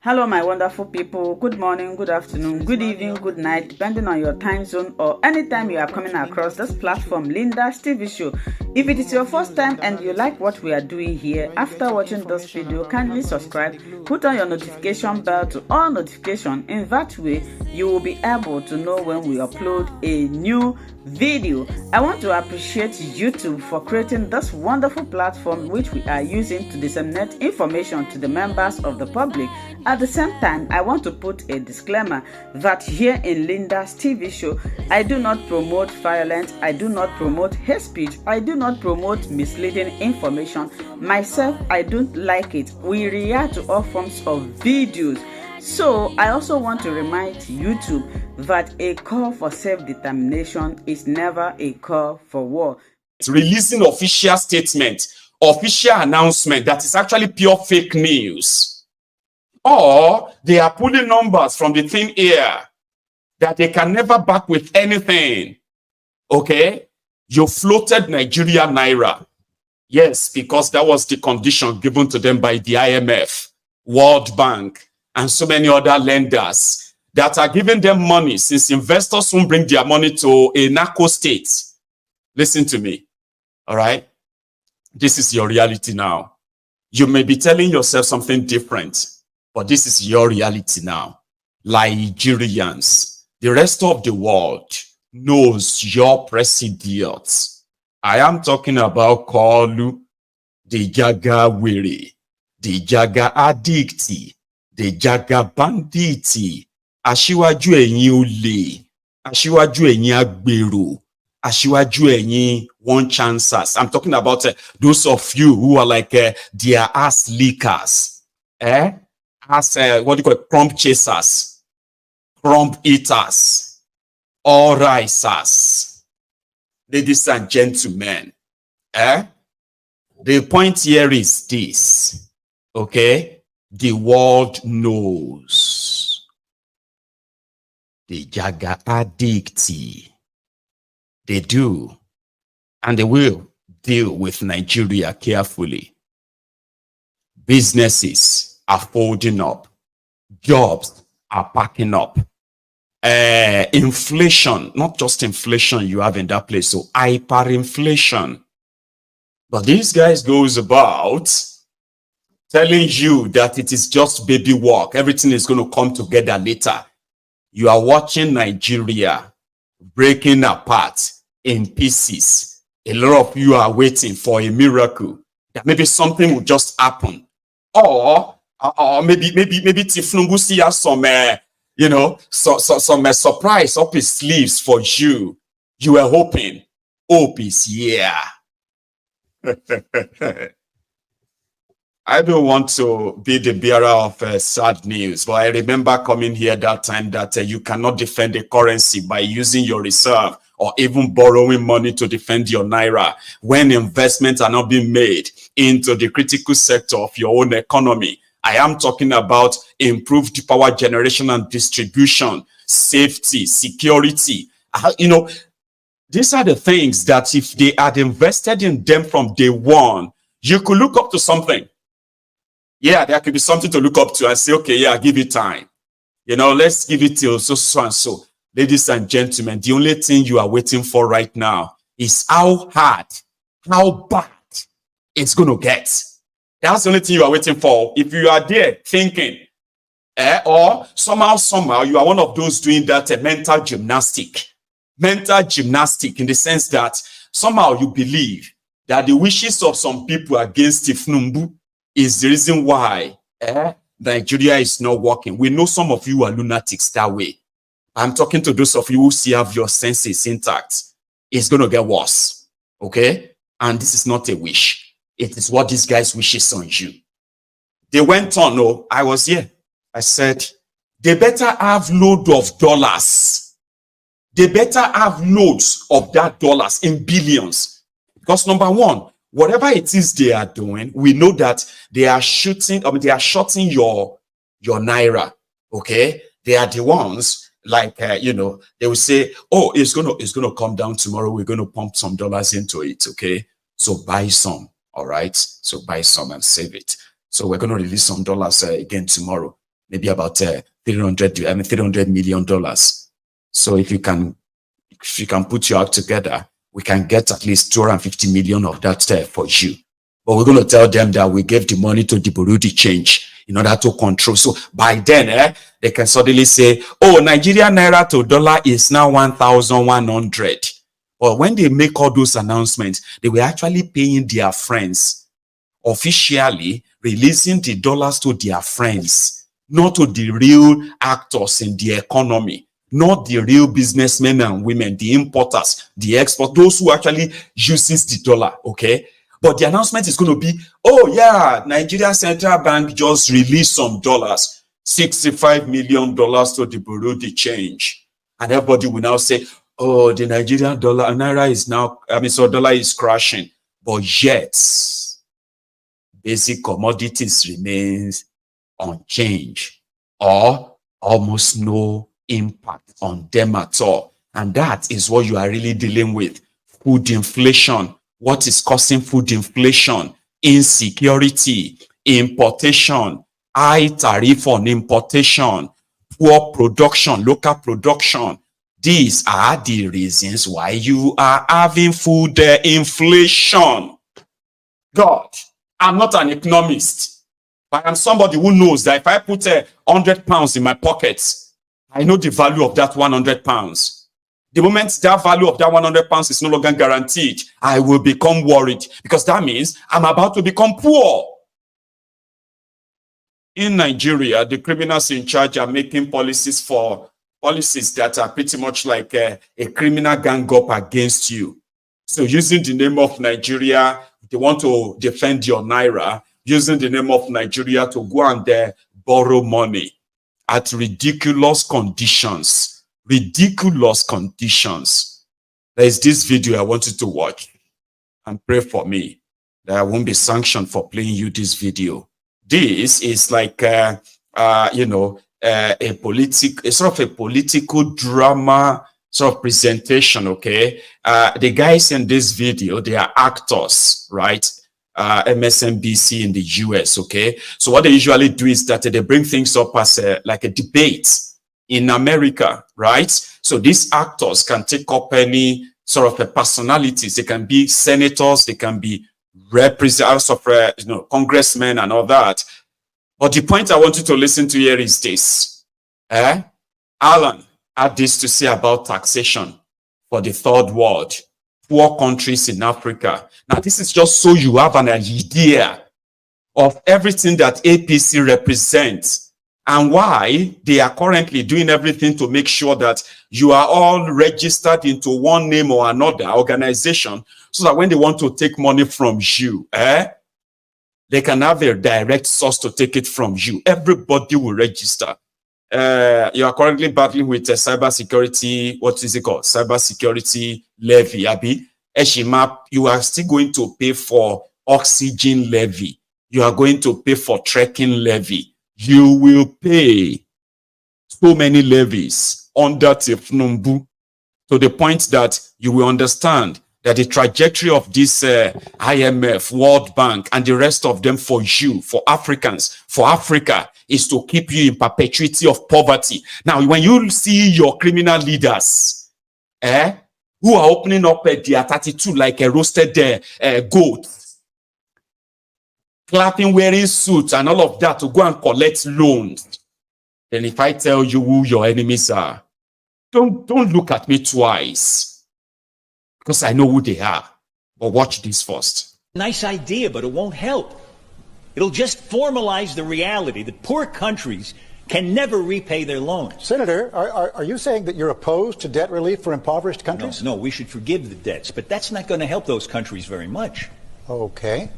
Hello, my wonderful people. Good morning, good afternoon, good evening, good night, depending on your time zone or anytime you are coming across this platform, Linda's TV show. If it is your first time and you like what we are doing here, after watching this video, kindly subscribe, put on your notification bell to all notifications. In that way, you will be able to know when we upload a new video. I want to appreciate YouTube for creating this wonderful platform which we are using to disseminate information to the members of the public. At the same time, I want to put a disclaimer that here in Linda's TV show, I do not promote violence, I do not promote hate speech, I do not promote misleading information. Myself, I don't like it. We react to all forms of videos. So I also want to remind YouTube that a call for self-determination is never a call for war. It's releasing official statement, official announcement that is actually pure fake news. Or they are pulling numbers from the thin air that they can never back with anything. Okay? You floated Nigeria Naira. Yes, because that was the condition given to them by the IMF, World Bank, and so many other lenders that are giving them money since investors won't bring their money to a narco state. Listen to me, all right? This is your reality now. You may be telling yourself something different, but this is your reality now. Nigerians, the rest of the world knows your president. I am talking about Kolu, the Jaga Wiri, the Jaga Addicti, the Jaga Banditi, Aṣíwájú ẹ̀yin olè, Aṣíwájú ẹ̀yin agbèrò, Aṣíwájú ẹ̀yin one chancers. I'm talking about those of you who are like their ass leakers, what do you call it, crumb chasers, crumb eaters, all risers. Ladies and gentlemen, the point here is this, okay? The world knows the Jaga Addicti. They do, and they will deal with Nigeria carefully. Businesses are folding up. Jobs are packing up. Inflation, not just inflation you have in that place, so hyperinflation. But these guys goes about telling you that it is just baby walk. Everything is going to come together later. You are watching Nigeria breaking apart in pieces. A lot of you are waiting for a miracle, that maybe something will just happen. Or maybe Tinubu see has some, some surprise up his sleeves for you. You were hoping. Hope is here. I don't want to be the bearer of sad news, but I remember coming here that time that you cannot defend a currency by using your reserve or even borrowing money to defend your Naira when investments are not being made into the critical sector of your own economy. I am talking about improved power generation and distribution, safety, security. These are the things that if they had invested in them from day one, you could look up to something. Yeah, there could be something to look up to and say, okay, yeah, give it time. Let's give it till so and so. Ladies and gentlemen, the only thing you are waiting for right now is how hard, how bad it's going to get. That's the only thing you are waiting for. If you are there thinking, or somehow you are one of those doing that mental gymnastic in the sense that somehow you believe that the wishes of some people against Tinubu is the reason why Nigeria is not working. We know some of you are lunatics that way. I'm talking to those of you who still have your senses intact. It's going to get worse, okay? And this is not a wish. It is what these guys wishes on you. They went on, I was here. I said, they better have load of dollars. They better have loads of that dollars in billions. Because number one, whatever it is they are doing, we know that they are shorting your Naira, okay? They are the ones, like, they will say, oh, it's gonna come down tomorrow. We're going to pump some dollars into it, okay? So buy some, all right? So buy some and save it. So we're going to release some dollars again tomorrow. maybe about $300 million. So if you can put your act together, we can get at least 250 million of that for you. But we're going to tell them that we gave the money to the Burundi change in order to control. So by then, they can suddenly say, oh, Nigerian naira to dollar is now 1,100. But when they make all those announcements, they were actually paying their friends, officially releasing the dollars to their friends, not to the real actors in the economy, not the real businessmen and women, the importers, the exporters, those who actually uses the dollar, okay? But the announcement is going to be, oh yeah, Nigeria Central Bank just released some dollars, $65 million to the Burundi change. And everybody will now say, oh, the Nigerian dollar, naira is now, so dollar is crashing. But yet, basic commodities remains unchanged or almost no impact on them at all. And that is what you are really dealing with. Food inflation. What is causing food inflation? Insecurity, importation, high tariff on importation, poor production, local production. These are the reasons why you are having food inflation. God, I'm not an economist, but I'm somebody who knows that if I put 100 pounds in my pockets, I know the value of that 100 pounds. The moment that value of that 100 pounds is no longer guaranteed, I will become worried, because that means I'm about to become poor. In Nigeria, the criminals in charge are making policies that are pretty much like a criminal gang up against you. So using the name of Nigeria, they want to defend your naira, using the name of Nigeria to go and borrow money at ridiculous conditions. Ridiculous conditions. There is this video I want you to watch and pray for me that I won't be sanctioned for playing you this video. This is like a sort of a political drama sort of presentation. Okay, the guys in this video, they are actors, right? MSNBC in the US. Okay, so what they usually do is that they bring things up as like a debate in America, right? So these actors can take up any sort of personalities. They can be senators, they can be representatives of congressmen and all that. But the point I want you to listen to here is this. Alan had this to say about taxation for the third world, poor countries in Africa. Now, this is just so you have an idea of everything that APC represents and why they are currently doing everything to make sure that you are all registered into one name or another organization, so that when they want to take money from you, they can have a direct source to take it from you. Everybody will register. You are currently battling with a cybersecurity, what is it called? Cybersecurity levy, Abi. Eshima, you are still going to pay for oxygen levy. You are going to pay for trekking levy. You will pay so many levies under Tinubu, to the point that you will understand that the trajectory of this IMF, World Bank, and the rest of them for you, for Africans, for Africa, is to keep you in perpetuity of poverty. Now, when you see your criminal leaders, who are opening up their 32 like a roasted goat, clapping, wearing suits and all of that to go and collect loans, then if I tell you who your enemies are, don't look at me twice, because I know who they are. But watch this first. Nice idea, but it won't help. It'll just formalize the reality that poor countries can never repay their loans. Senator, are you saying that you're opposed to debt relief for impoverished countries? No, we should forgive the debts, but that's not going to help those countries very much. Okay.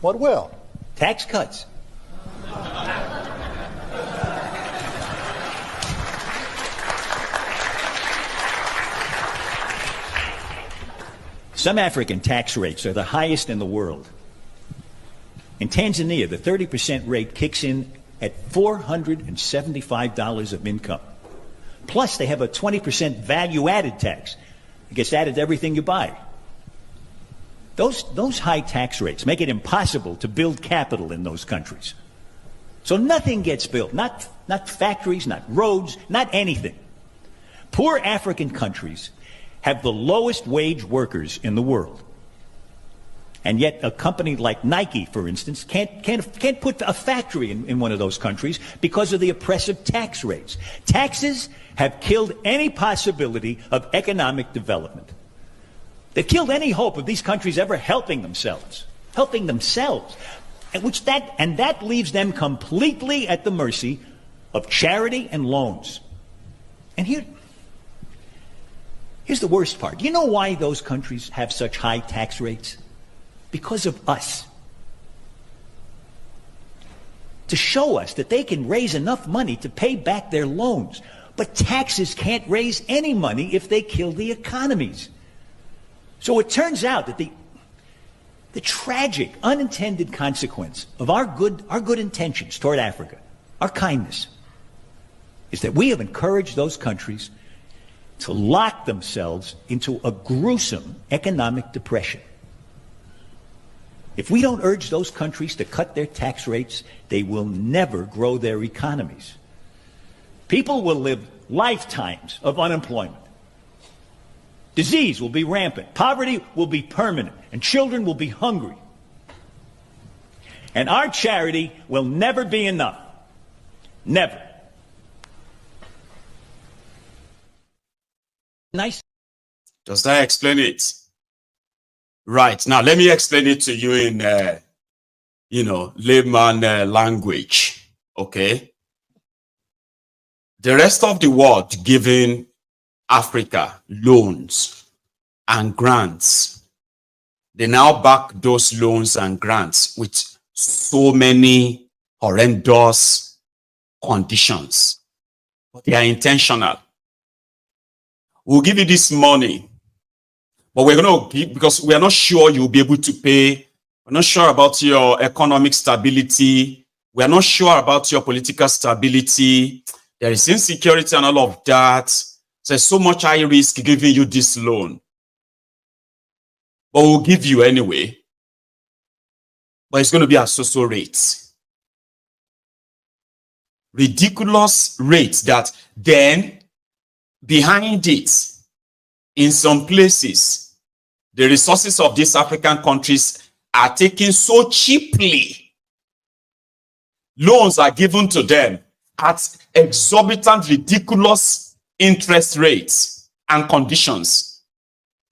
What will? Tax cuts. Some African tax rates are the highest in the world. In Tanzania, the 30% rate kicks in at $475 of income. Plus, they have a 20% value-added tax. It gets added to everything you buy. Those high tax rates make it impossible to build capital in those countries. So nothing gets built, not factories, not roads, not anything. Poor African countries have the lowest wage workers in the world. And yet a company like Nike, for instance, can't put a factory in one of those countries because of the oppressive tax rates. Taxes have killed any possibility of economic development. They've killed any hope of these countries ever helping themselves. And that leaves them completely at the mercy of charity and loans. And here's the worst part. You know why those countries have such high tax rates? Because of us. To show us that they can raise enough money to pay back their loans. But taxes can't raise any money if they kill the economies. So it turns out that the tragic, unintended consequence of our good intentions toward Africa, our kindness, is that we have encouraged those countries to lock themselves into a gruesome economic depression. If we don't urge those countries to cut their tax rates, they will never grow their economies. People will live lifetimes of unemployment. Disease will be rampant. Poverty will be permanent. And children will be hungry. And our charity will never be enough. Never. Nice. Does that explain it? Right. Now, let me explain it to you in, layman language. Okay. The rest of the world giving Africa loans and grants. They now back those loans and grants with so many horrendous conditions. But they are intentional. We'll give you this money, but we're going to give, because we are not sure you'll be able to pay. We're not sure about your economic stability. We are not sure about your political stability. There is insecurity and all of that. So there's so much high risk giving you this loan. But we'll give you anyway. But it's going to be at so rates. Ridiculous rates that then behind it, in some places, the resources of these African countries are taken so cheaply. Loans are given to them at exorbitant, ridiculous interest rates and conditions,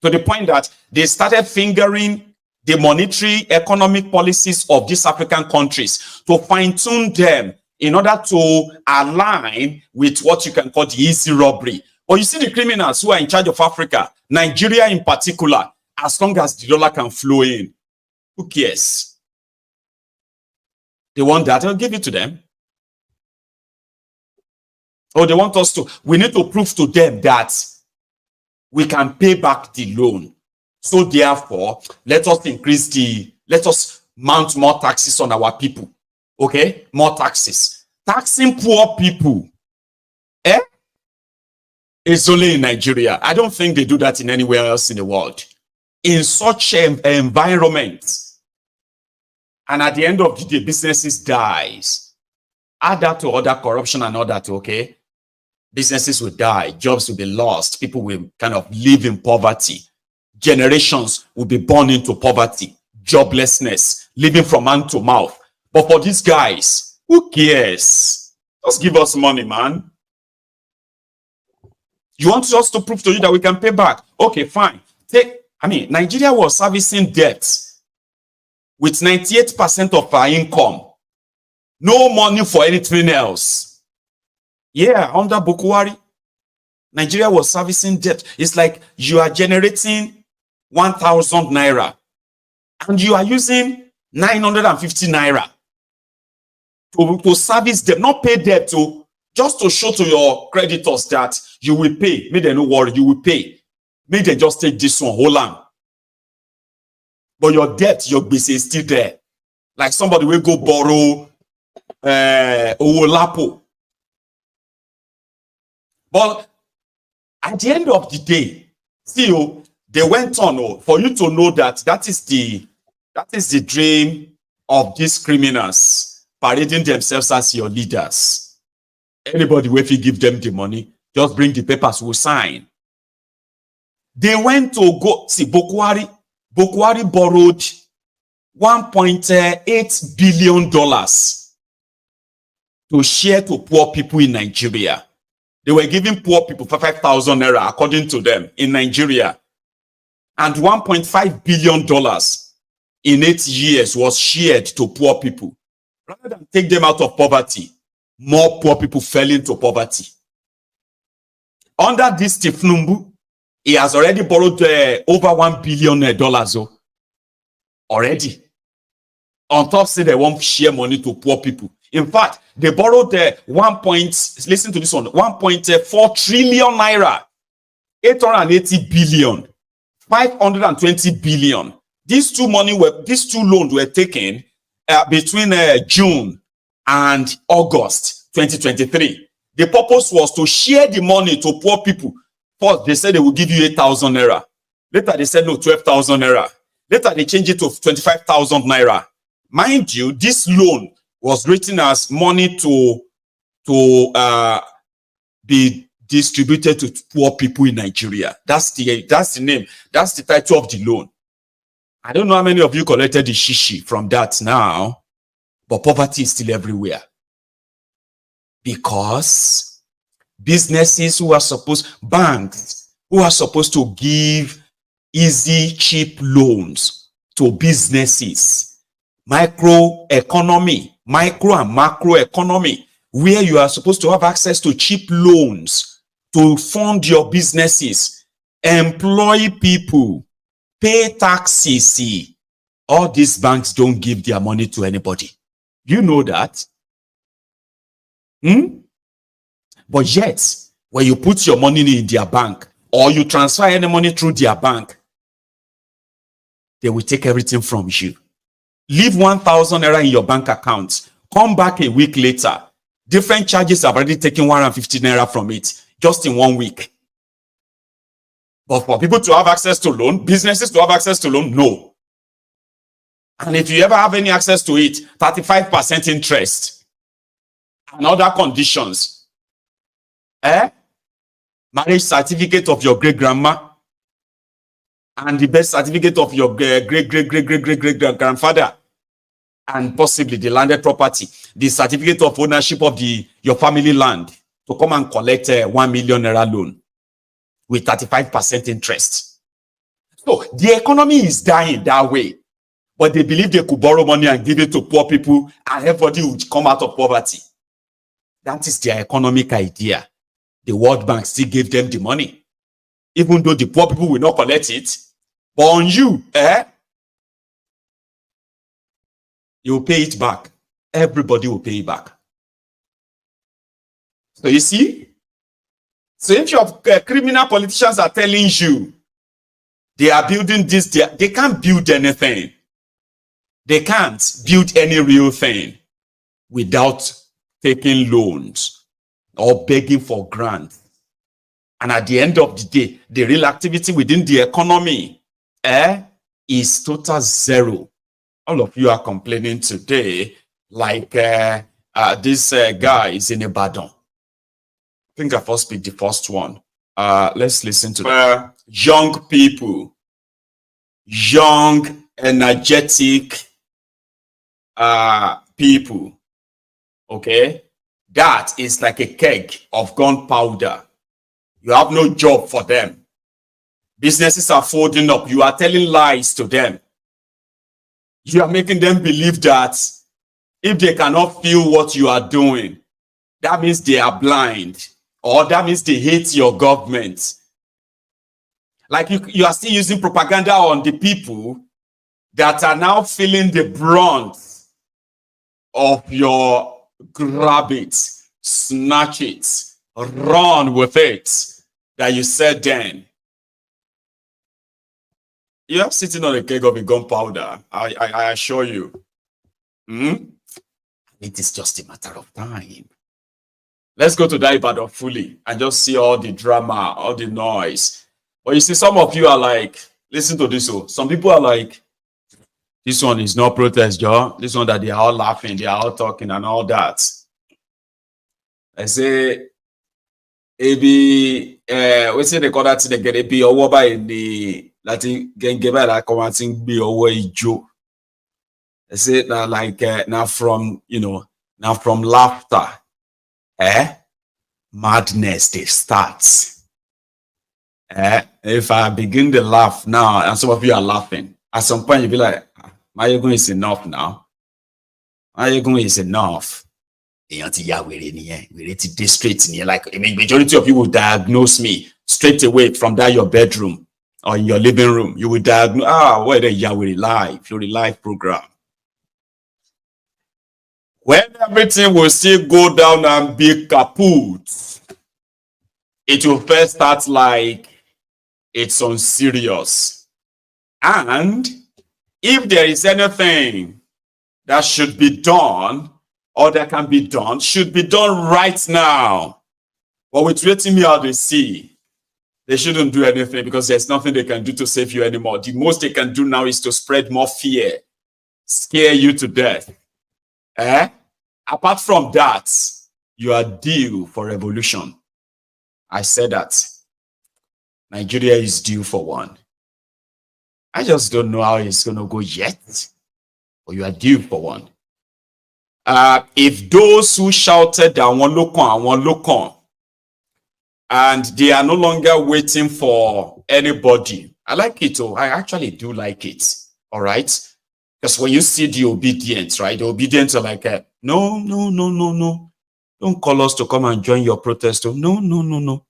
to the point that they started fingering the monetary economic policies of these African countries to fine-tune them in order to align with what you can call the easy robbery. But you see the criminals who are in charge of Africa, Nigeria in particular, as long as the dollar can flow in, who cares? They want that, I'll give it to them. Or they want us to, we need to prove to them that we can pay back the loan. So therefore, let us mount more taxes on our people. Okay? More taxes. Taxing poor people. It's only in Nigeria. I don't think they do that in anywhere else in the world. In such an environment, and at the end of the day, businesses dies. Add that to other corruption and all that, okay? Businesses will die, jobs will be lost, people will kind of live in poverty. Generations will be born into poverty, joblessness, living from hand to mouth. But for these guys, who cares? Just give us money, man. You want us to prove to you that we can pay back? Okay, fine. Nigeria was servicing debt with 98% of our income. No money for anything else. Yeah, under Bukwari, Nigeria was servicing debt. It's like you are generating 1,000 naira and you are using 950 naira to service debt, not pay debt, to just to show to your creditors that you will pay. Make them no worry, you will pay. Make them just take this one, hold on. But your debt, your business is still there. Like somebody will go borrow Owolapo. But at the end of the day, still, they went on for you to know that that is the dream of these criminals. parading themselves as your leaders. Anybody who if you give them the money, just bring the papers, we'll sign. They went to go, see, Bokwari borrowed $1.8 billion to share to poor people in Nigeria. They were giving poor people 5,000 naira, according to them, in Nigeria. And $1.5 billion in 8 years was shared to poor people. Rather than take them out of poverty, more poor people fell into poverty. Under this Tinubu, he has already borrowed over $1 billion already. On top, say they won't share money to poor people. In fact, they borrowed listen to this one, 1.4 trillion naira, 880 billion, 520 billion. These two loans were taken between June and August 2023. The purpose was to share the money to poor people. First, they said they will give you 8,000 naira. Later, they said no, 12,000 naira. Later, they changed it to 25,000 naira. Mind you, this loan was written as money to be distributed to poor people in Nigeria. That's the name. That's the title of the loan. I don't know how many of you collected the shishi from that now, but poverty is still everywhere. Because businesses banks who are supposed to give easy, cheap loans to businesses, micro and macro economy, where you are supposed to have access to cheap loans to fund your businesses, employ people, pay taxes. All these banks don't give their money to anybody. You know that? But yet, when you put your money in their bank, or you transfer any money through their bank, they will take everything from you. Leave 1,000 naira in your bank account. Come back a week later. Different charges have already taken 150 naira from it, just in 1 week. But for people to have access to loan, businesses to have access to loan, no. And if you ever have any access to it, 35% interest and other conditions. Marriage certificate of your great-grandma and the birth certificate of your great-great-great-great-great-grandfather, and possibly the landed property, the certificate of ownership of your family land, to come and collect a 1 million naira loan with 35% interest. So the economy is dying that way, but they believe they could borrow money and give it to poor people and everybody would come out of poverty. That is their economic idea. The World Bank still gave them the money, even though the poor people will not collect it. But on you, you will pay it back. Everybody will pay it back. So you see? So if your criminal politicians are telling you they are building this, they can't build anything. They can't build any real thing without taking loans or begging for grants. And at the end of the day, the real activity within the economy is total zero. All of you are complaining today like this guy is in Ibadan. I think I first picked the first one. Let's listen to young people, young, energetic people. Okay? That is like a keg of gunpowder. You have no job for them. Businesses are folding up. You are telling lies to them. You are making them believe that if they cannot feel what you are doing, that means they are blind, or that means they hate your government. Like you are still using propaganda on the people that are now feeling the brunt of your grab it, snatch it, run with it that you said then. You are sitting on a keg of a gunpowder, I assure you. It is just a matter of time. Let's go to that Ibadan fully and just see all the drama, all the noise. But you see, some of you are like, listen to this. Some people are like, This one is not protest, Joe. This one that they are all laughing, they are all talking and all that. I say, maybe, we say they call that thing again, maybe over by the Latin get by that commenting be away Joe. I say now like now from now from laughter, madness they starts. If I begin to laugh now, and some of you are laughing, at some point you'll be like, my ego is enough now. My ego is enough. Like, I mean, majority of you will diagnose me straight away from that your bedroom or in your living room. You will diagnose, where the Yahweh live, your live program. When everything will still go down and be kaput, it will first start like it's unserious. And if there is anything that should be done or that can be done, should be done right now. But with waiting me out, they see they shouldn't do anything because there's nothing they can do to save you anymore. The most they can do now is to spread more fear, scare you to death. Apart from that, you are due for revolution. I said that Nigeria is due for one. I just don't know how it's going to go yet, but you are due for one. If those who shouted that one look on, and they are no longer waiting for anybody, I like it. I actually do like it. All right. Because when you see the obedience, right? The obedience are like, no. Don't call us to come and join your protest. No.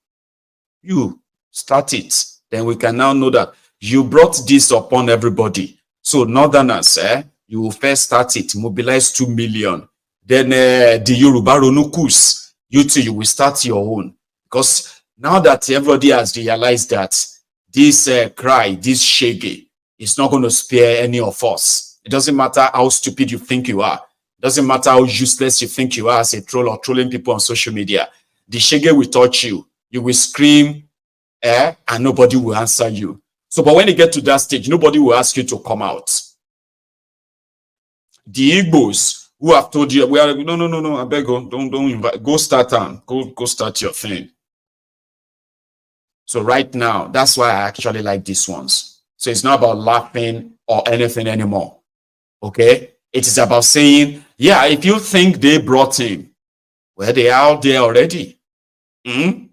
You start it. Then we can now know that you brought this upon everybody. So Northerners, you will first start it, mobilize 2 million. Then the Yoruba Ronukus, you too, you will start your own. Because now that everybody has realized that this cry, this shege, is not going to spare any of us. It doesn't matter how stupid you think you are. It doesn't matter how useless you think you are as a troll or trolling people on social media. The shege will touch you. You will scream, and nobody will answer you. So, but when you get to that stage, nobody will ask you to come out. The Igbos who have told you, no, I beg you, don't invite, go start them. Go start your thing. So right now, that's why I actually like these ones. So it's not about laughing or anything anymore. Okay? It is about saying, yeah, if you think they brought him, well, they are out there already. And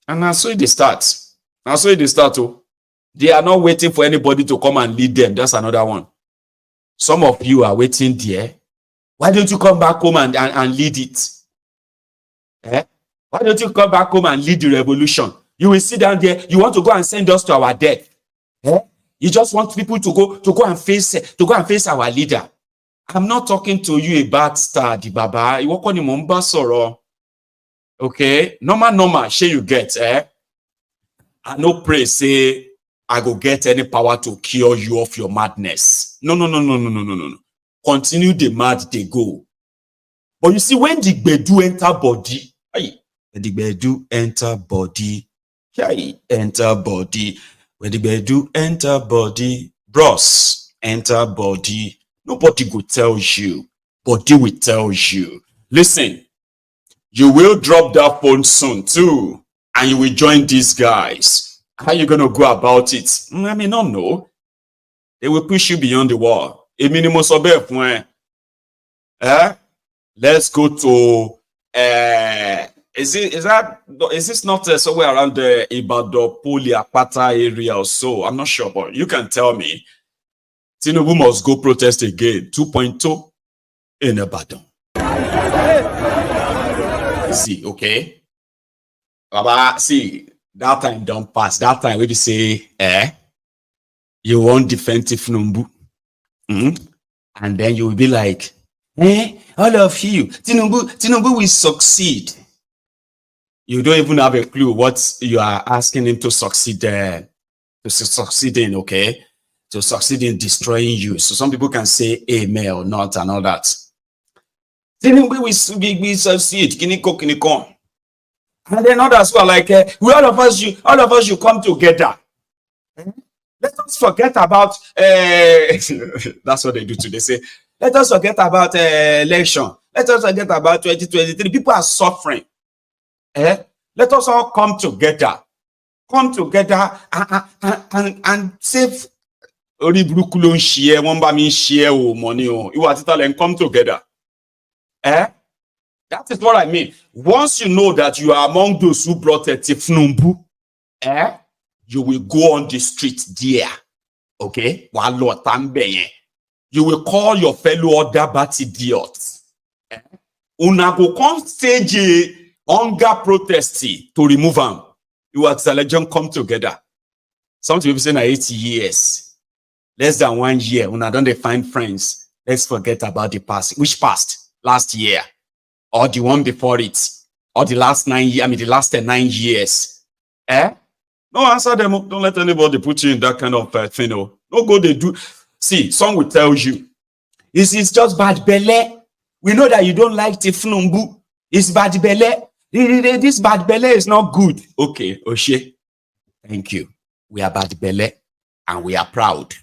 that's where they start. They are not waiting for anybody to come and lead them. That's another one. Some of you are waiting there. Why don't you come back home and lead it? Why don't you come back home and lead the revolution? You will sit down there. You want to go and send us to our death. You just want people to go and face our leader. I'm not talking to you about Star the Baba. You walk on the Mombasa. Okay, normal. Share you get. I no pray say I go get any power to cure you of your madness. No. Continue the mad they go. But you see, when the gbedu enter body, when the gbedu enter body, when the gbedu enter body, bros enter body, nobody go tell you. Body will tell you. Listen, you will drop that phone soon too, and you will join these guys. How you gonna go about it? I mean, not know. They will push you beyond the wall. A minimum suburb point. Let's go to is this not somewhere around the Ibadan Poli Apata area or so? I'm not sure, but you can tell me. Tinubu must go protest again. 2.2 in Ibadan. See, okay. Baba, see, that time don't pass. That time we say, you want defensive Tinubu. And then you will be like, all of you, Tinubu will succeed. You don't even have a clue what you are asking him to succeed in, okay? To succeed in destroying you. So some people can say amen or not and all that. Tinubu will succeed. Kiniko. And then others who are like, all of us, you come together. Let us forget about that's what they do today. They say, let us forget about election. Let us forget about 2023. People are suffering. Let us all come together. Come together and save. Share money. Come together. That is what I mean. Once you know that you are among those who brought a Tinubu, you will go on the street there. Okay? You will call your fellow other bat idiots. Una go come stage a hunger protest to remove them. You at Salajun come together. Some people say na 8 years. Less than 1 year. Una don't they find friends. Let's forget about the past. Which past? Last year. Or the one before it. Or the last 9 years. I mean the last 9 years. No, answer them. Don't let anybody put you in that kind of thing. No go they do. See, some will tell you, it's just bad belly. We know that you don't like Tinubu. It's bad belly. This bad belly is not good. Okay, Oshe. Thank you. We are bad belly and we are proud.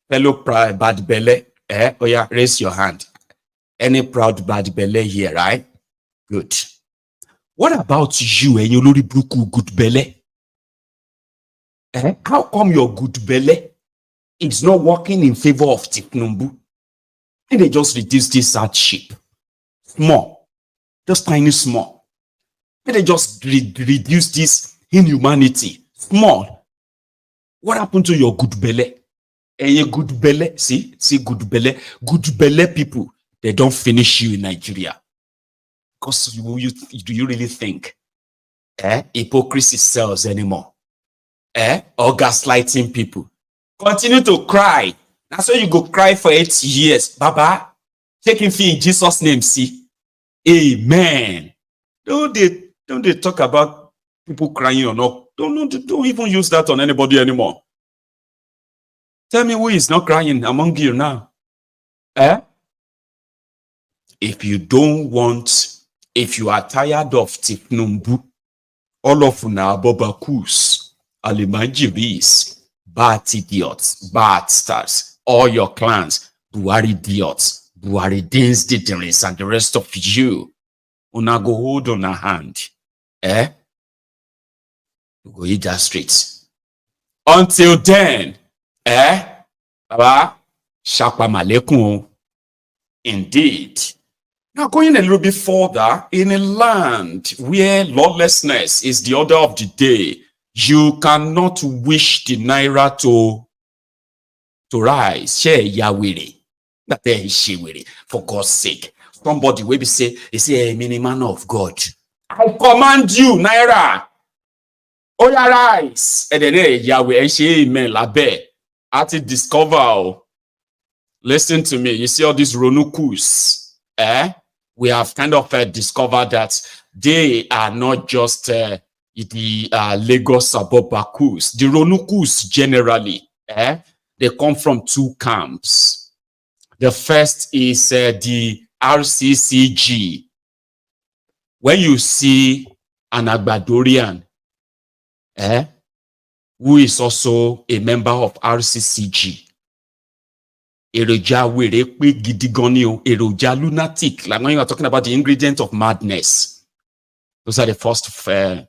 Fellow bad belly, oh yeah, raise your hand. Any proud bad belly here, right? Good. What about you and your Lori Bruku good belly? How come your good belly is not working in favor of Tinubu? And they just reduce this hardship. Small. Just tiny small. And they just reduce this inhumanity. Small. What happened to your good belly? And your good belly, see good belly people, they don't finish you in Nigeria. Because do you really think hypocrisy sells anymore? Or gaslighting people? Continue to cry. That's why you go cry for 8 years. Baba, taking fee in Jesus' name, see. Amen. Don't they talk about people crying or not? Don't even use that on anybody anymore. Tell me who is not crying among you now. If you are tired of Tinubu, all of una Bobakus, Alimanjiris, bad idiots, bad stars, all your clans, Buhari idiots, Buhari Deans Diderins, and the rest of you, una go hold on a hand. You go eat that straight. Until then, Baba, Shapa Malekun. Indeed. Now, going a little bit further, in a land where lawlessness is the order of the day, you cannot wish the naira to rise. Share Yahweh. That there is Shiwiri. For God's sake. Somebody will be say, a mini man of God. I command you, naira. Oh, yeah, rise. And then Yahweh, amen, labe. At it discover. Listen to me. You see all these Ronukus. We have kind of discovered that they are not just the Lagos Abobakus. The Ronukus generally, they come from two camps. The first is the RCCG. When you see an Agbadorian, who is also a member of RCCG, Eroja werepe gidigonio, eroja lunatic. Like when you are talking about the ingredient of madness, those are the first version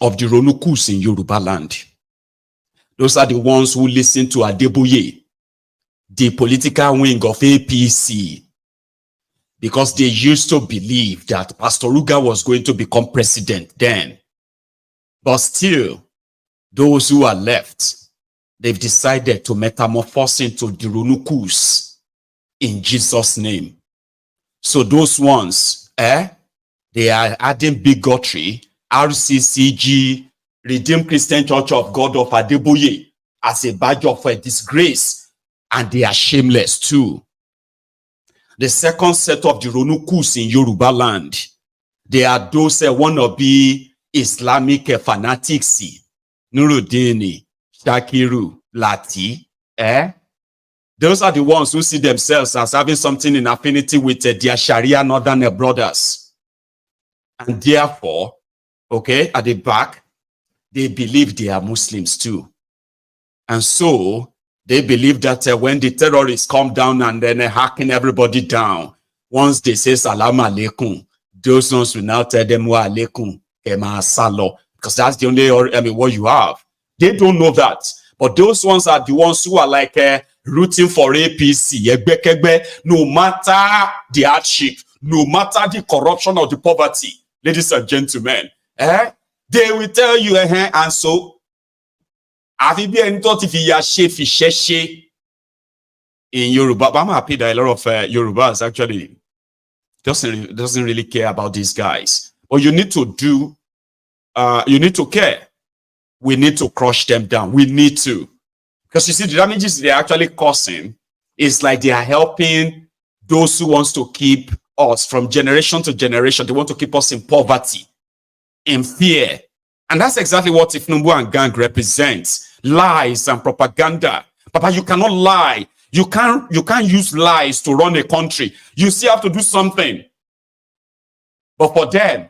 of the Ronukus in Yoruba land. Those are the ones who listen to Adeboye, the political wing of APC, because they used to believe that Pastor Ruga was going to become president then. But still, those who are left, they've decided to metamorphose into the Ronukus in Jesus' name. So those ones, they are adding bigotry, RCCG, Redeemed Christian Church of God of Adeboye, as a badge of a disgrace, and they are shameless too. The second set of the Ronukus in Yoruba land, they are those wannabe Islamic fanatics, Nuruddin, Shakiru, Lati, Those are the ones who see themselves as having something in affinity with their Sharia northern brothers. And therefore, okay, at the back, they believe they are Muslims too. And so they believe that when the terrorists come down and then hacking everybody down, once they say salam alaikum, those ones will now tell them wa alaikum kema salo, because that's the only, what you have. They don't know that. But those ones are the ones who are like rooting for APC, no matter the hardship, no matter the corruption or the poverty, ladies and gentlemen, they will tell you, and so, in Yoruba, but I'm happy that a lot of Yorubas actually doesn't really care about these guys. But you need to do, you need to care. We need to crush them down. We need to. Because you see, the damages they're actually causing is like they are helping those who wants to keep us from generation to generation. They want to keep us in poverty, in fear. And that's exactly what Tinubu and gang represents. Lies and propaganda. Papa, you cannot lie. You can't use lies to run a country. You still have to do something. But for them,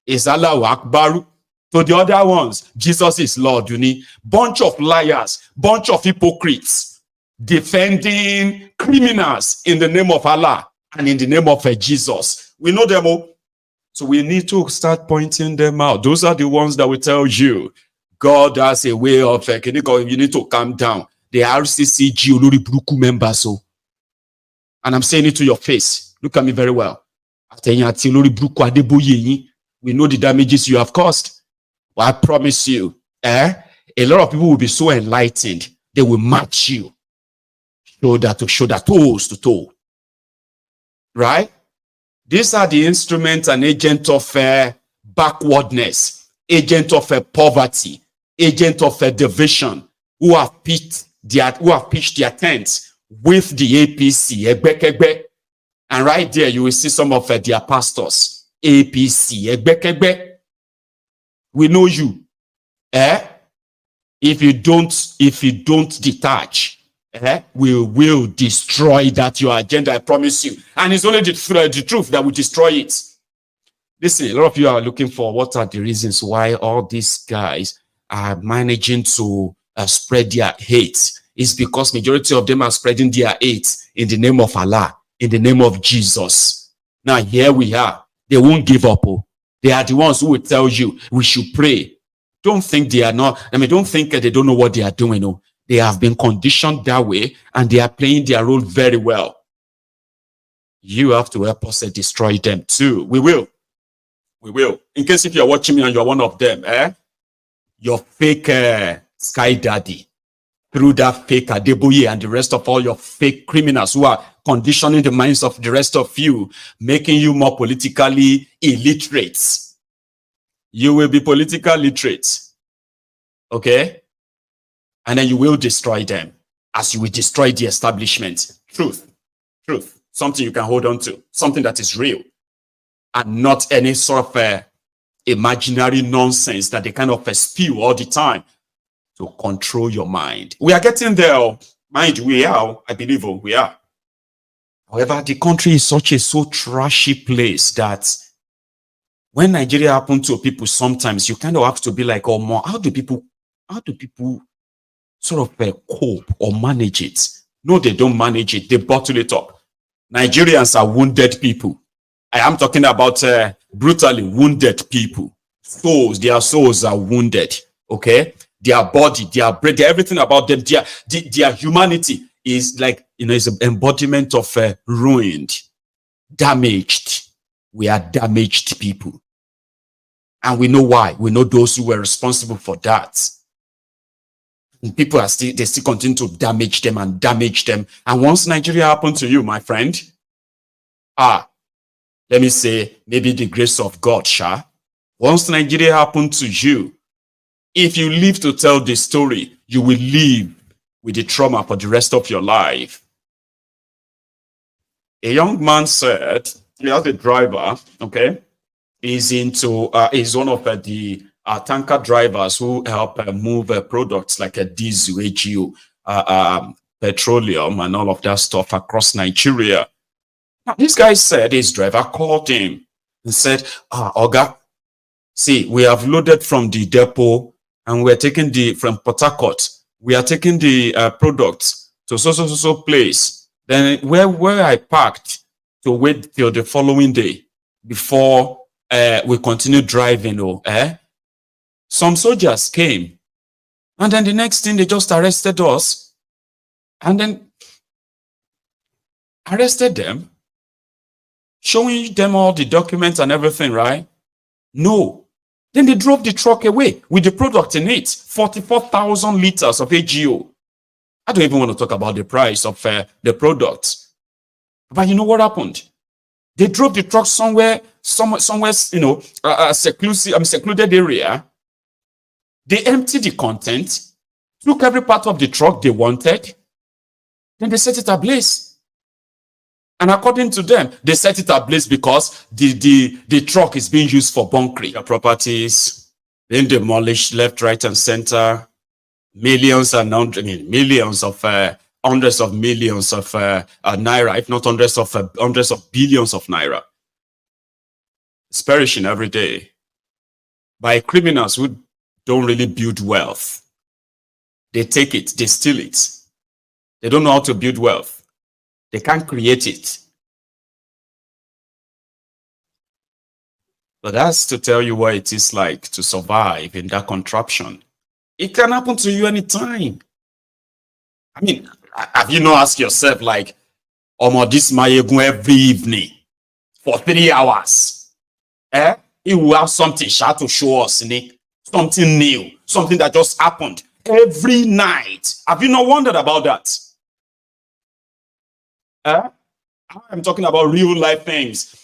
is Allahu Akbar. To the other ones, Jesus is Lord. You need bunch of liars, bunch of hypocrites defending criminals in the name of Allah and in the name of Jesus. We know them all. So we need to start pointing them out. Those are the ones that will tell you God has a way of you need to calm down. The RCCG Olori Buruku members. And I'm saying it to your face. Look at me very well. We know the damages you have caused. But I promise you, a lot of people will be so enlightened. They will match you shoulder to shoulder, toes to toe. Right? These are the instruments and agents of backwardness, agent of poverty, agent of division, who have pitched their tents with the APC. And right there, you will see some of their pastors. APC. We know you. If you don't detach, we will destroy that your agenda, I promise you. And it's only the truth that will destroy it. Listen, a lot of you are looking for what are the reasons why all these guys are managing to spread their hate. It's because majority of them are spreading their hate in the name of Allah, in the name of Jesus. Now here we are. They won't give up. They are the ones who will tell you we should pray. Don't think they are not. Don't think they don't know what they are doing. No. They have been conditioned that way and they are playing their role very well. You have to help us destroy them too. We will. We will. In case if you're watching me and you're one of them, your fake Sky Daddy, through that fake Adeboye and the rest of all your fake criminals who are conditioning the minds of the rest of you, making you more politically illiterate. You will be politically literate. Okay? And then you will destroy them as you will destroy the establishment. Truth. Truth. Something you can hold on to. Something that is real. And not any sort of imaginary nonsense that they kind of spew all the time to control your mind. We are getting there. Mind, we are. I believe we are. However, the country is so trashy place that when Nigeria happens to people, sometimes you kind of have to be like, oh, more. How do people sort of cope or manage it? No, they don't manage it. They bottle it up. Nigerians are wounded people. I am talking about brutally wounded people. Their souls are wounded. Okay, their body, their brain, everything about them, their humanity is like, is an embodiment of ruined, damaged. We are damaged people. And we know why. We know those who were responsible for that. And people they still continue to damage them and damage them. And once Nigeria happened to you, my friend, let me say, maybe the grace of God, once Nigeria happened to you, if you live to tell the story, you will live with the trauma for the rest of your life. A young man said, he has a driver, okay, is one of the tanker drivers who help move products like a diesel, AGO, petroleum and all of that stuff across Nigeria. Now, this guy said his driver called him and said, Oga, See, we have loaded from the depot and we're taking from Port Harcourt. We are taking the products to so place. Then where I parked to wait till the following day before we continue driving. Some soldiers came, and then the next thing they just arrested us, and then arrested them, showing them all the documents and everything, right? No. Then they drove the truck away with the product in it, 44,000 liters of AGO. I don't even want to talk about the price of the product. But you know what happened? They drove the truck somewhere, a secluded area. They emptied the content, took every part of the truck they wanted, then they set it ablaze. And according to them, they set it ablaze because the truck is being used for bunkering. The properties being demolished left, right, and center. Millions and millions of hundreds of millions of naira, if not hundreds of billions of naira. It's perishing every day by criminals who don't really build wealth. They take it, they steal it. They don't know how to build wealth. They can't create it. But that's to tell you what it is like to survive in that contraption. It can happen to you anytime. I mean, have you not asked yourself, like, this Mayegun every evening for 3 hours? He will have something to show us, something new, something that just happened every night. Have you not wondered about that? I'm talking about real life things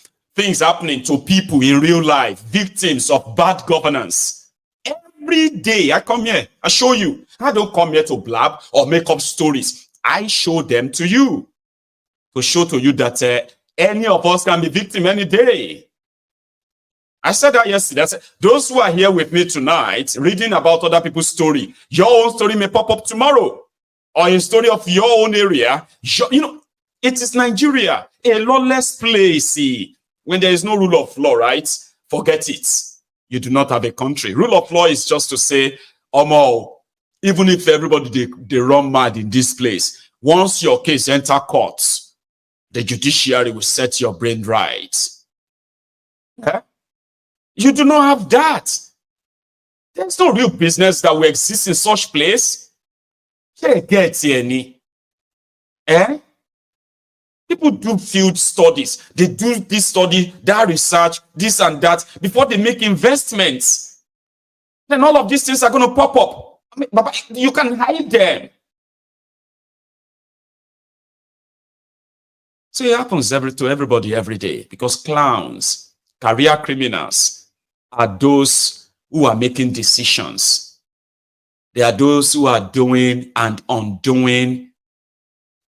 happening to people in real life, victims of bad governance. Every day I come here, I show you. I don't come here to blab or make up stories. I show them to you, to show to you that any of us can be victim any day. I said that yesterday. I said, those who are here with me tonight, reading about other people's story, your own story may pop up tomorrow, or a story of your own area. It is Nigeria, a lawless place. When there is no rule of law, right? Forget it. You do not have a country. Rule of law is just to say, even if everybody they run mad in this place, once your case enter courts, the judiciary will set your brain right. You do not have that. There's no real business that will exist in such place. Get any? People do field studies. They do this study, that research, this and that, before they make investments. Then all of these things are going to pop up. But you can hide them. So it happens to everybody every day, because clowns, career criminals, are those who are making decisions. They are those who are doing and undoing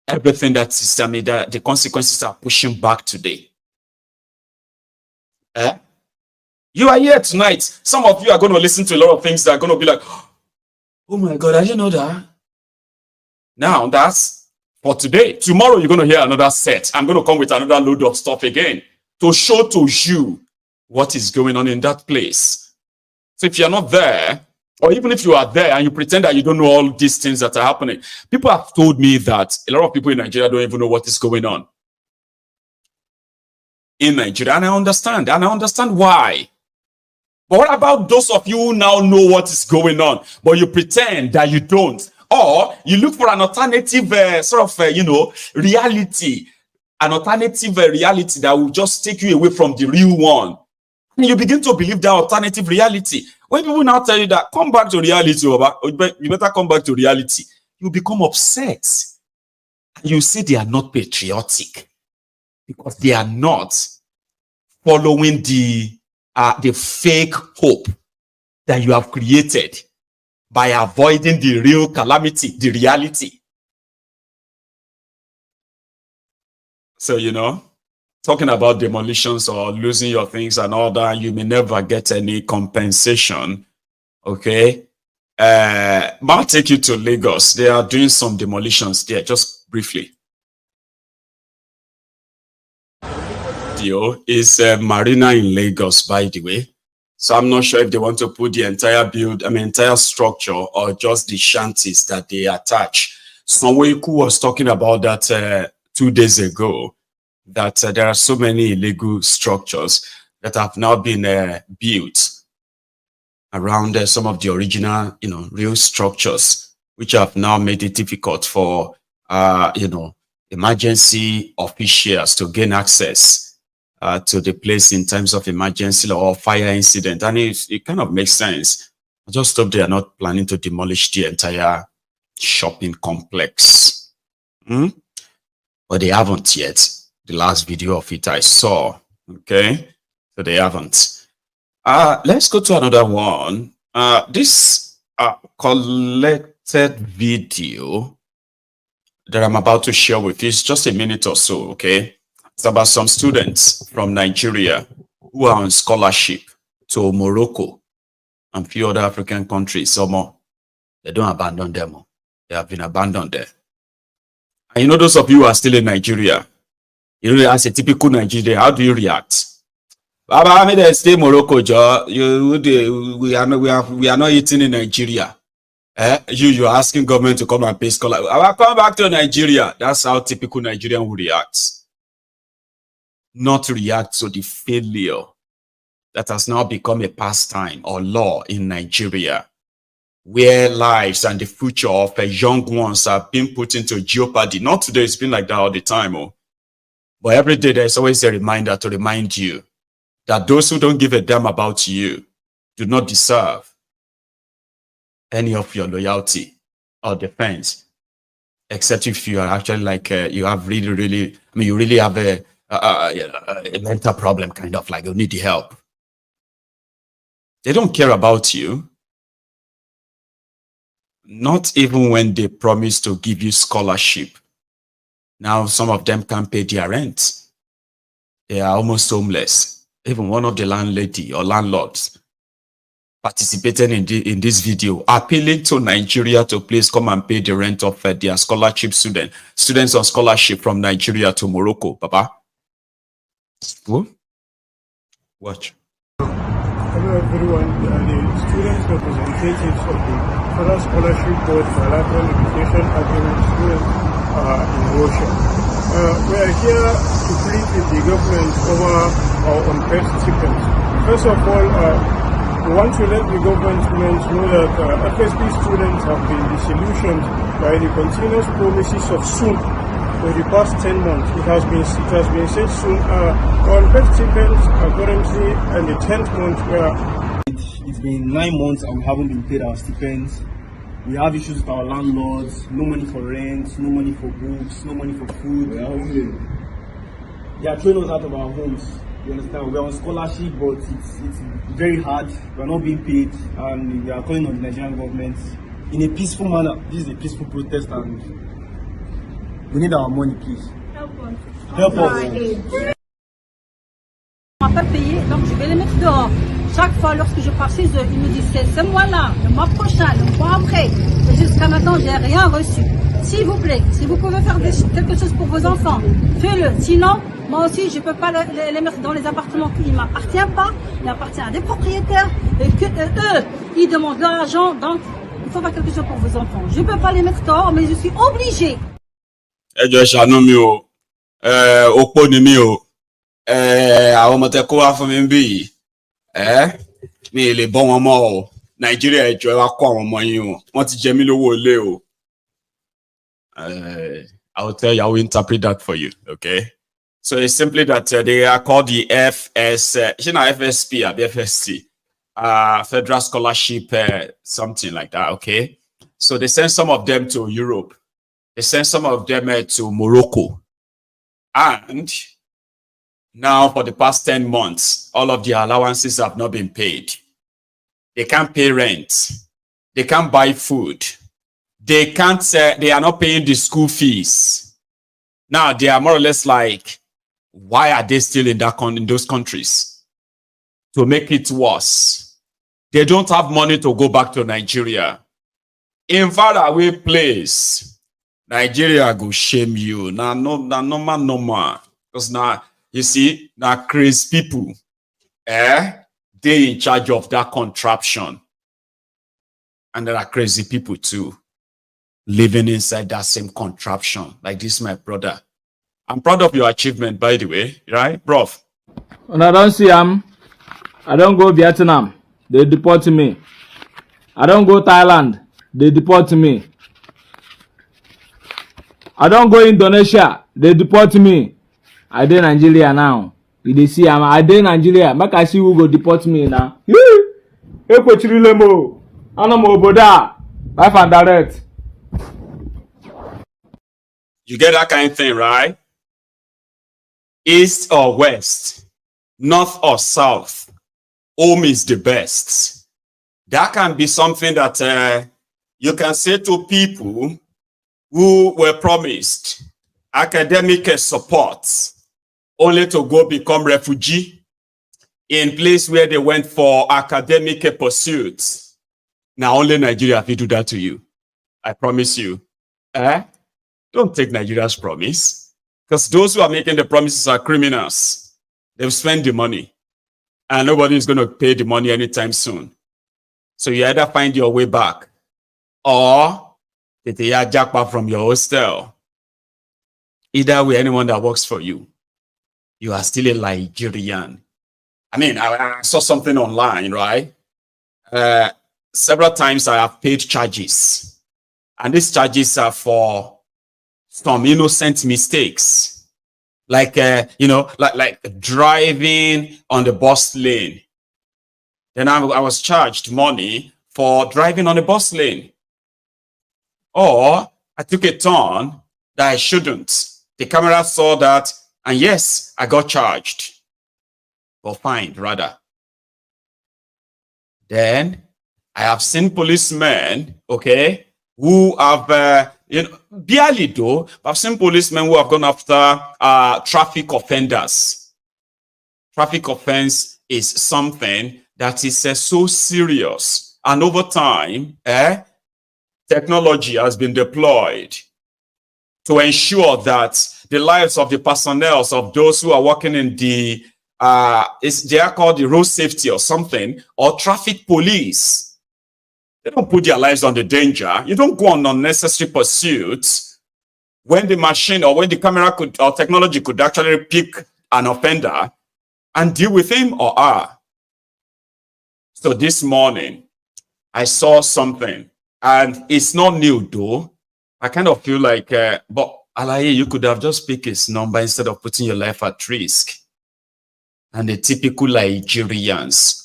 everything that the consequences are pushing back today. You are here tonight. Some of you are going to listen to a lot of things that are going to be like, oh my God, I didn't know that. Now that's for today. Tomorrow you're going to hear another set. I'm going to come with another load of stuff again to show to you what is going on in that place. So if you're not there, or even if you are there and you pretend that you don't know all these things that are happening, people have told me that a lot of people in Nigeria don't even know what is going on in Nigeria. And I understand why. But what about those of you who now know what is going on, but you pretend that you don't? Or you look for an alternative reality, an alternative reality that will just take you away from the real one. And you begin to believe that alternative reality. When people now tell you that, come back to reality, you better come back to reality, you become upset. You say they are not patriotic because they are not following the fake hope that you have created by avoiding the real calamity, the reality. So, talking about demolitions or losing your things and all that, you may never get any compensation. Okay. I'll take you to Lagos. They are doing some demolitions there, just briefly. Is Marina in Lagos, by the way. So I'm not sure if they want to put the entire entire structure, or just the shanties that they attach. Sonwoiku was talking about that 2 days ago, that there are so many illegal structures that have now been built around some of the original, real structures, which have now made it difficult for, emergency officials to gain access to the place in times of emergency or fire incident. And it kind of makes sense. I just hope they are not planning to demolish the entire shopping complex. But they haven't yet. The last video of it I saw. Okay, so they haven't. Let's go to another one. This collected video that I'm about to share with you is just a minute or so, okay? It's about some students from Nigeria who are on scholarship to Morocco and a few other African countries. Some they don't abandon them. They have been abandoned there. And those of you who are still in Nigeria, as a typical Nigerian, how do you react? Baba, I mean, they stay Morocco, Joe. We are not eating in Nigeria. You're asking government to come and pay scholarship. I will come back to Nigeria. That's how typical Nigerian would react. Not react to the failure that has now become a pastime or law in Nigeria, where lives and the future of young ones are being put into jeopardy. Not today, it's been like that all the time. But every day there's always a reminder to remind you that those who don't give a damn about you do not deserve any of your loyalty or defense, except if you are actually like, you have you really have a mental problem, kind of like you need the help. They don't care about you. Not even when they promise to give you scholarship. Now some of them can't pay their rent. They are almost homeless. Even one of the landlady or landlords participated in this video, appealing to Nigeria to please come and pay the rent of their scholarship students on scholarship from Nigeria to Morocco. Papa, watch. Hello everyone, the students representatives of the Federal Scholarship Board Bilateral Education Agreement students in Russia. We are here to plead with the government over our unpaid stipends. First of all, we want to let the government know that FSP students have been disillusioned by the continuous promises of soon. For the past 10 months, it has been said soon. Our unpaid stipends are currently in the 10th month where it's been 9 months and we haven't been paid our stipends. We have issues with our landlords, no money for rent, no money for books, no money for food. They are throwing us out of our homes. You understand? We are on scholarship, but it's very hard. We are not being paid, and we are calling on the Nigerian government in a peaceful manner. This is a peaceful protest, and we need our money, please. Help us. On m'a pas payé, donc je vais les mettre dehors. Chaque fois, lorsque je pars chez eux, ils me disent c'est ce mois-là, le mois prochain, le mois après. Et jusqu'à maintenant, j'ai rien reçu. S'il vous plaît, si vous pouvez faire quelque chose pour vos enfants, faites-le. Sinon, moi aussi, je ne peux pas les mettre dans les appartements qui ne m'appartiennent pas. Il appartient à des propriétaires. Et que eux, ils demandent leur argent. Donc, il faut faire quelque chose pour vos enfants. Je ne peux pas les mettre dehors, mais je suis obligée. Àwọn ọmọ tẹ́ kó wá fún mi ń bí yìí mi lè bọ́ wọn mọ́ o Nàìjíríà ẹjọ́ ẹ wá kó àwọn ọmọ yín o wọ́n ti jẹ mí lówó ilé o. I will tell you, I will interpret that for you, okay? So it's simply that they are called the FSP or FSC, Federal Scholarship, something like that, okay? So they send some of them to Europe. They send some of them to Morocco. And now, for the past 10 months, all of the allowances have not been paid. They can't pay rent. They can't buy food. They can't. They are not paying the school fees. Now, they are more or less like, why are they still in those countries? To make it worse, they don't have money to go back to Nigeria. In faraway place, Nigeria go shame you. Nah, no man. Because now, you see, now crazy people, they in charge of that contraption. And there are crazy people too, living inside that same contraption. Like this, my brother. I'm proud of your achievement, by the way, right, bro? When I don't see him, I don't go Vietnam. They deport me. I don't go Thailand. They deport me. I don't go Indonesia. They deport me. I dey Nigeria now. You dey see am. I dey Nigeria. Make I see who go deport me now. Ekochirilemo. Anam oboda. Life and direct. You get that kind of thing, right? East or west, north or south, home is the best. That can be something that you can say to people who were promised academic support only to go become refugee in place where they went for academic pursuits. Now only Nigeria will do that to you. I promise you. Don't take Nigeria's promise, because those who are making the promises are criminals. They've spent the money and nobody is going to pay the money anytime soon. So you either find your way back or they jackpot from your hostel. Either way, anyone that works for you, you are still a Nigerian. I mean, I saw something online, right? Several times I have paid charges, and these charges are for some innocent mistakes, like like driving on the bus lane. Then I was charged money for driving on the bus lane, or I took a turn that I shouldn't. The camera saw that, and yes, I got charged, or fined rather. Then I have seen policemen, okay, who have, barely though, but I've seen policemen who have gone after traffic offenders. Traffic offense is something that is so serious. And over time, technology has been deployed to ensure that the lives of the personnel, of those who are working in the, they are called the road safety or something, or traffic police. They don't put their lives under danger. You don't go on unnecessary pursuits when the machine or when the camera could or technology could actually pick an offender and deal with him or her. So this morning, I saw something, and it's not new though. I kind of feel like, but Alaye, you could have just picked his number instead of putting your life at risk. And the typical Nigerians.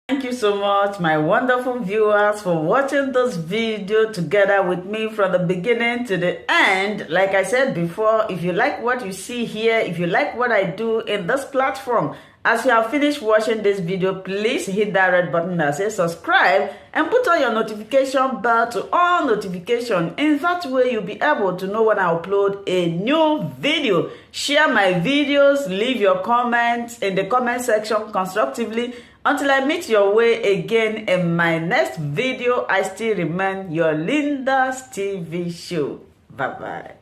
Thank you so much, my wonderful viewers, for watching this video together with me from the beginning to the end. Like I said before, if you like what you see here, if you like what I do in this platform, as you have finished watching this video, please hit that red button that says subscribe and put on your notification bell to all notification. In that way, you'll be able to know when I upload a new video. Share my videos, leave your comments in the comment section constructively. Until I meet your way again in my next video, I still remain your Linda's TV show. Bye-bye.